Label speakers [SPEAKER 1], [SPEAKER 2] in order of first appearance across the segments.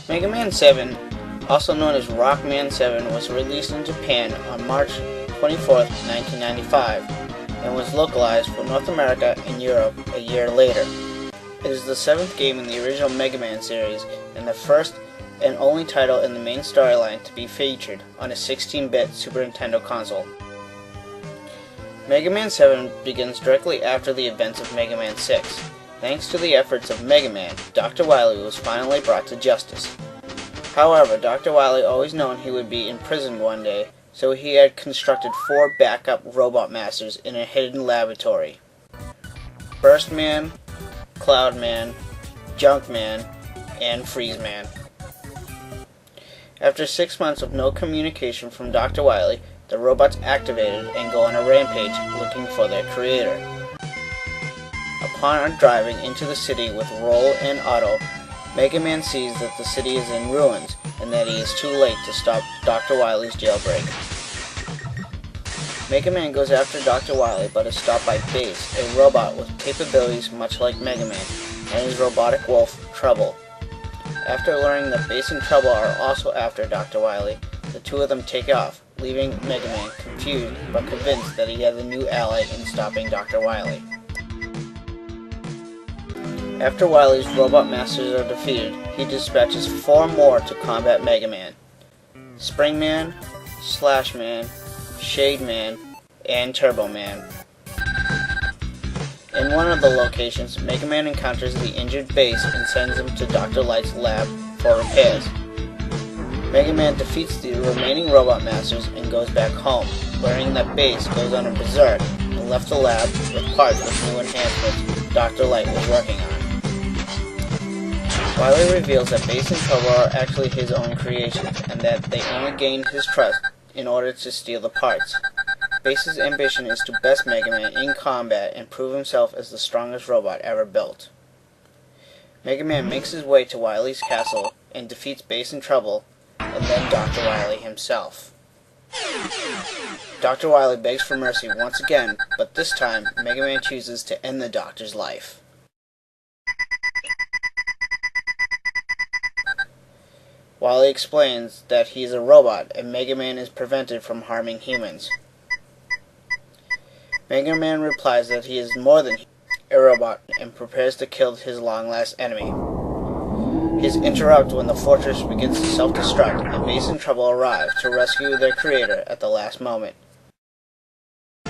[SPEAKER 1] Mega Man 7, also known as Rockman 7, was released in Japan on March 24, 1995, and was localized for North America and Europe a year later. It is the 7th game in the original Mega Man series, and the first and only title in the main storyline to be featured on a 16-bit Super Nintendo console. Mega Man 7 begins directly after the events of Mega Man 6. Thanks to the efforts of Mega Man, Dr. Wily was finally brought to justice. However, Dr. Wily always known he would be imprisoned one day, so he had constructed 4 backup robot masters in a hidden laboratory: Burst Man, Cloud Man, Junk Man, and Freeze Man. After 6 months of no communication from Dr. Wily, the robots activated and go on a rampage looking for their creator. Upon driving into the city with Roll and Otto, Mega Man sees that the city is in ruins and that he is too late to stop Dr. Wily's jailbreak. Mega Man goes after Dr. Wily but is stopped by Bass, a robot with capabilities much like Mega Man, and his robotic wolf, Trouble. After learning that Bass and Trouble are also after Dr. Wily, the two of them take off, leaving Mega Man confused but convinced that he has a new ally in stopping Dr. Wily. After Wily's robot masters are defeated, he dispatches 4 more to combat Mega Man: Spring Man, Slash Man, Shade Man, and Turbo Man. In one of the locations, Mega Man encounters the injured Bass and sends him to Dr. Light's lab for repairs. Mega Man defeats the remaining robot masters and goes back home, learning that Bass goes on a berserk and left the lab with parts of new enhancements Dr. Light was working on. Wily reveals that Bass and Trouble are actually his own creations, and that they only gained his trust in order to steal the parts. Bass's ambition is to best Mega Man in combat and prove himself as the strongest robot ever built. Mega Man makes his way to Wily's castle and defeats Bass and Trouble, and then Dr. Wily himself. Dr. Wily begs for mercy once again, but this time Mega Man chooses to end the Doctor's life. Wily explains that he is a robot and Mega Man is prevented from harming humans. Mega Man replies that he is more than a robot and prepares to kill his long-lost enemy. He is interrupted when the fortress begins to self-destruct and Bass and Trouble arrive to rescue their creator at the last moment.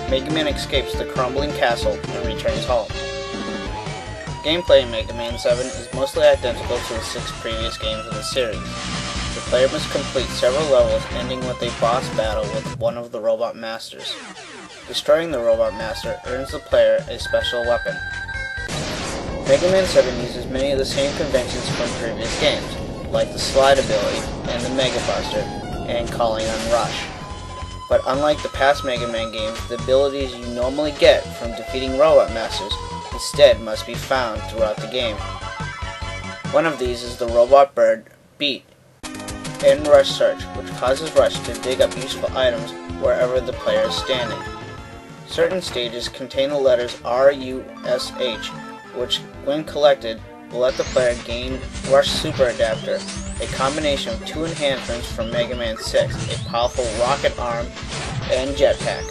[SPEAKER 1] Mega Man escapes the crumbling castle and returns home. Gameplay in Mega Man 7 is mostly identical to the 6 previous games of the series. The player must complete several levels, ending with a boss battle with one of the robot masters. Destroying the robot master earns the player a special weapon. Mega Man 7 uses many of the same conventions from previous games, like the slide ability and the Mega Buster, and calling on Rush. But unlike the past Mega Man games, the abilities you normally get from defeating robot masters instead must be found throughout the game. One of these is the robot bird, Beat, and Rush Search, which causes Rush to dig up useful items wherever the player is standing. Certain stages contain the letters R, U, S, H, which, when collected, will let the player gain Rush Super Adapter, a combination of 2 enhancements from Mega Man 6, a powerful rocket arm, and jetpack.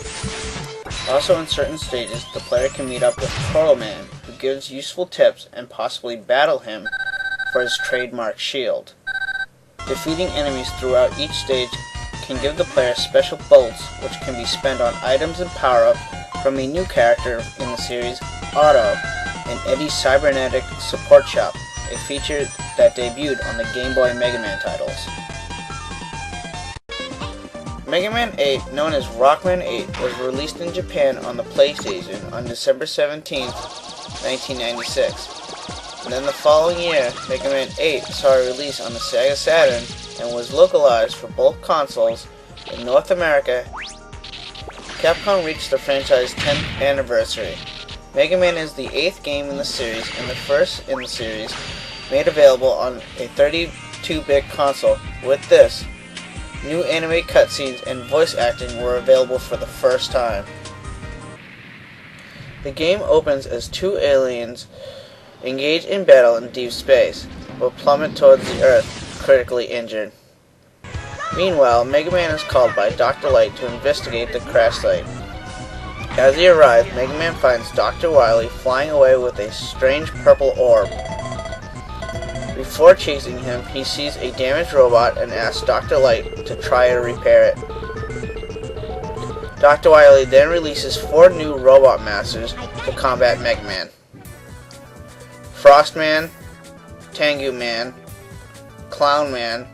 [SPEAKER 1] Also in certain stages, the player can meet up with Turbo Man, who gives useful tips and possibly battle him for his trademark shield. Defeating enemies throughout each stage can give the player special bolts, which can be spent on items and power-ups from a new character in the series, Otto, and Eddie's Cybernetic Support Shop, a feature that debuted on the Game Boy Mega Man titles. Mega Man 8, known as Rockman 8, was released in Japan on the PlayStation on December 17, 1996. And then the following year, Mega Man 8 saw a release on the Sega Saturn and was localized for both consoles in North America. Capcom reached the franchise's 10th anniversary. Mega Man is the 8th game in the series and the first in the series made available on a 32-bit console. With this, new anime cutscenes and voice acting were available for the first time. The game opens as 2 aliens engage in battle in deep space, but plummet towards the Earth, critically injured. Meanwhile, Megaman is called by Dr. Light to investigate the crash site. As he arrives, Megaman finds Dr. Wily flying away with a strange purple orb. Before chasing him, he sees a damaged robot and asks Dr. Light to try to repair it. Dr. Wily then releases 4 new robot masters to combat Megaman: Frostman, Tengu Man, Clown Man,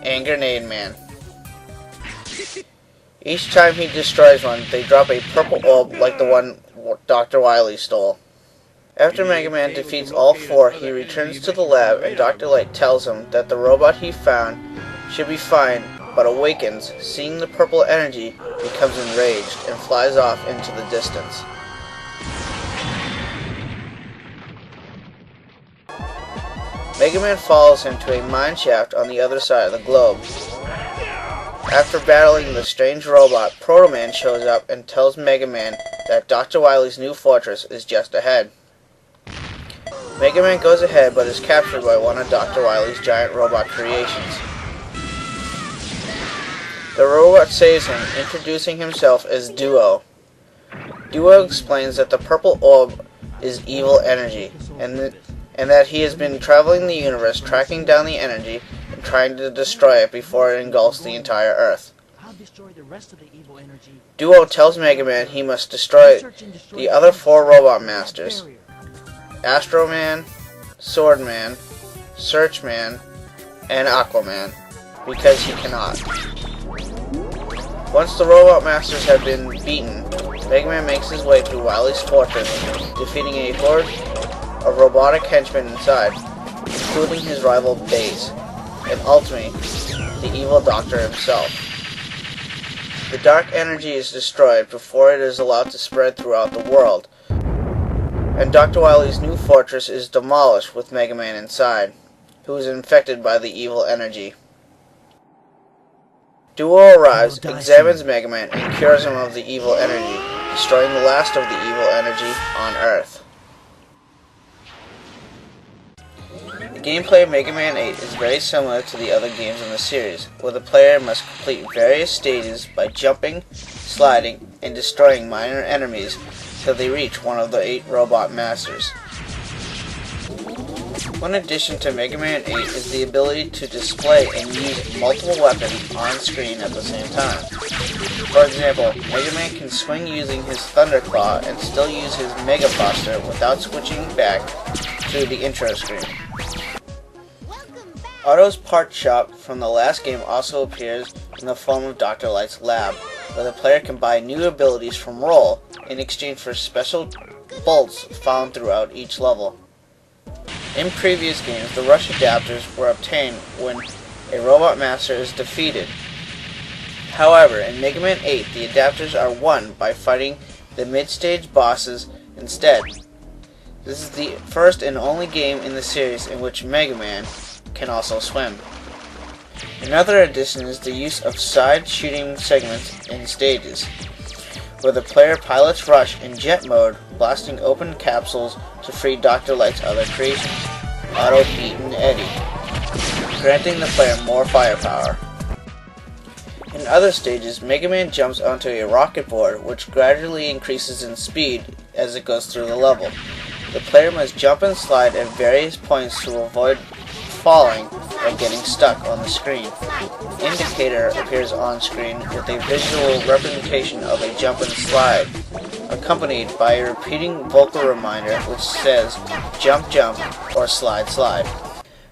[SPEAKER 1] and Grenade Man. Each time he destroys one, they drop a purple orb like the one Dr. Wily stole. After Megaman defeats all 4, he returns to the lab and Dr. Light tells him that the robot he found should be fine, but awakens, seeing the purple energy, becomes enraged, and flies off into the distance. Megaman follows him to a mine shaft on the other side of the globe. After battling the strange robot, Proto Man shows up and tells Megaman that Dr. Wily's new fortress is just ahead. Megaman goes ahead but is captured by one of Dr. Wily's giant robot creations. The robot saves him, introducing himself as Duo. Duo explains that the purple orb is evil energy, and that he has been traveling the universe tracking down the energy and trying to destroy it before it engulfs the entire Earth. Duo tells Megaman he must destroy the other 4 robot masters: Astro Man, Sword Man, Search Man, and Aquaman, because he cannot. Once the robot masters have been beaten, Megaman makes his way to Wily's fortress, defeating a horde of robotic henchmen inside, including his rival Baze, and ultimately, the evil Doctor himself. The dark energy is destroyed before it is allowed to spread throughout the world, and Dr. Wily's new fortress is demolished with Megaman inside, who is infected by the evil energy. Duo arrives, examines Megaman, and cures him of the evil energy, destroying the last of the evil energy on Earth. The gameplay of Mega Man 8 is very similar to the other games in the series, where the player must complete various stages by jumping, sliding, and destroying minor enemies till they reach one of the 8 robot masters. One addition to Mega Man 8 is the ability to display and use multiple weapons on screen at the same time. For example, Mega Man can swing using his Thunder Claw and still use his Mega Buster without switching back to the intro screen. Otto's part shop from the last game also appears in the form of Dr. Light's lab, where the player can buy new abilities from Roll in exchange for special bolts found throughout each level. In previous games, the rush adapters were obtained when a robot master is defeated. However, in Mega Man 8, the adapters are won by fighting the mid-stage bosses instead. This is the first and only game in the series in which Mega Man can also swim. Another addition is the use of side shooting segments in stages, where the player pilots Rush in jet mode, blasting open capsules to free Dr. Light's other creations, Otto, Pete, and Eddie, granting the player more firepower. In other stages, Mega Man jumps onto a rocket board, which gradually increases in speed as it goes through the level. The player must jump and slide at various points to avoid falling or getting stuck on the screen. Indicator appears on screen with a visual representation of a jump and slide, accompanied by a repeating vocal reminder which says jump jump or slide slide.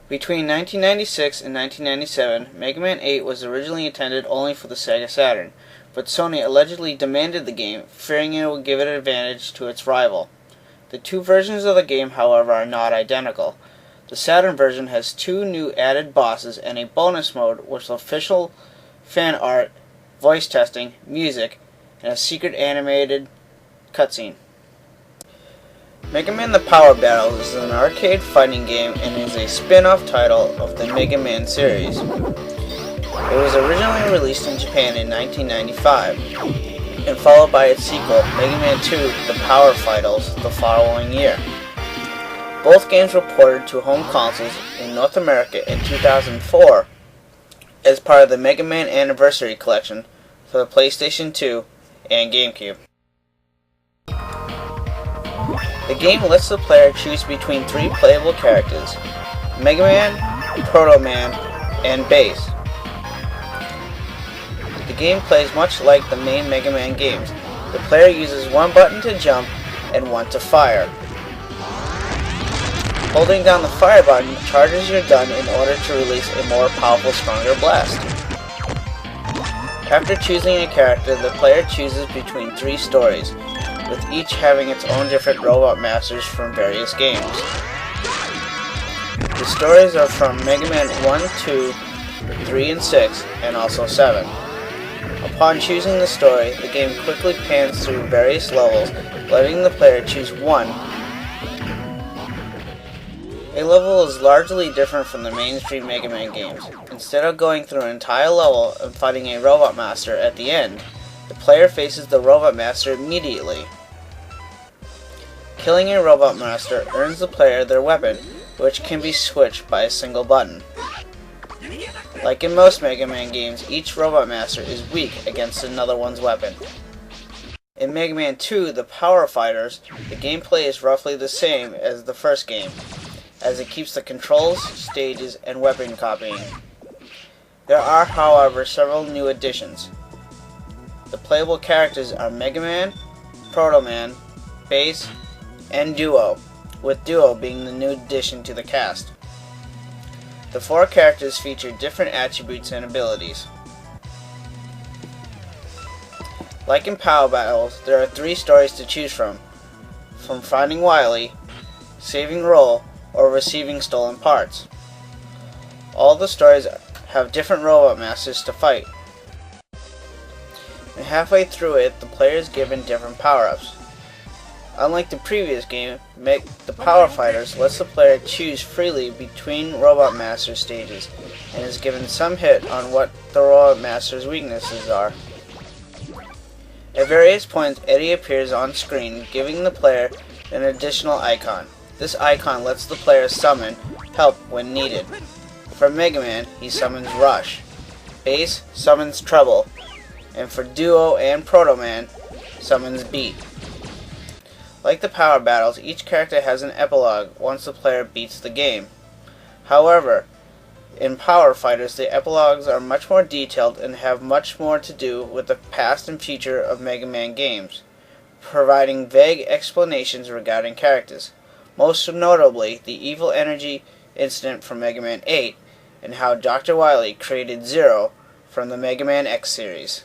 [SPEAKER 1] Between 1996 and 1997, Mega Man 8 was originally intended only for the Sega Saturn, but Sony allegedly demanded the game, fearing it would give it an advantage to its rival. The 2 versions of the game, however, are not identical. The Saturn version has 2 new added bosses and a bonus mode with official fan art, voice testing, music, and a secret animated cutscene. Mega Man The Power Battle is an arcade fighting game and is a spin-off title of the Mega Man series. It was originally released in Japan in 1995, and followed by its sequel, Mega Man 2 The Power Fighters, the following year. Both games were ported to home consoles in North America in 2004 as part of the Megaman Anniversary Collection for the PlayStation 2 and GameCube. The game lets the player choose between 3 playable characters: Megaman, Proto-Man, and Bass. The game plays much like the main Mega Man games. The player uses one button to jump and one to fire. Holding down the fire button charges your gun in order to release a more powerful, stronger blast. After choosing a character, the player chooses between 3 stories, with each having its own different robot masters from various games. The stories are from Mega Man 1, 2, 3, and 6, and also 7. Upon choosing the story, the game quickly pans through various levels, letting the player choose one. A level is largely different from the mainstream Mega Man games. Instead of going through an entire level and fighting a robot master at the end, the player faces the robot master immediately. Killing a robot master earns the player their weapon, which can be switched by a single button. Like in most Mega Man games, each robot master is weak against another one's weapon. In Mega Man 2, the Power Fighters, the gameplay is roughly the same as the first game, as it keeps the controls, stages, and weapon copying. There are, however, several new additions. The playable characters are Mega Man, Proto-Man, Bass, and Duo, with Duo being the new addition to the cast. The 4 characters feature different attributes and abilities. Like in Power Battles, there are 3 stories to choose from finding Wily, saving Roll, or receiving stolen parts. All the stories have different robot masters to fight. And halfway through it, the player is given different power-ups. Unlike the previous game, the Power Fighters lets the player choose freely between Robot Master stages, and is given some hit on what the Robot Master's weaknesses are. At various points, Eddie appears on screen, giving the player an additional icon. This icon lets the player summon help when needed. For Mega Man, he summons Rush. Bass summons Trouble. And for Duo and Proto-Man, summons Beat. Like the Power Battles, each character has an epilogue once the player beats the game. However, in Power Fighters, the epilogues are much more detailed and have much more to do with the past and future of Mega Man games, providing vague explanations regarding characters, most notably the evil energy incident from Mega Man 8, and how Dr. Wily created Zero from the Mega Man X series.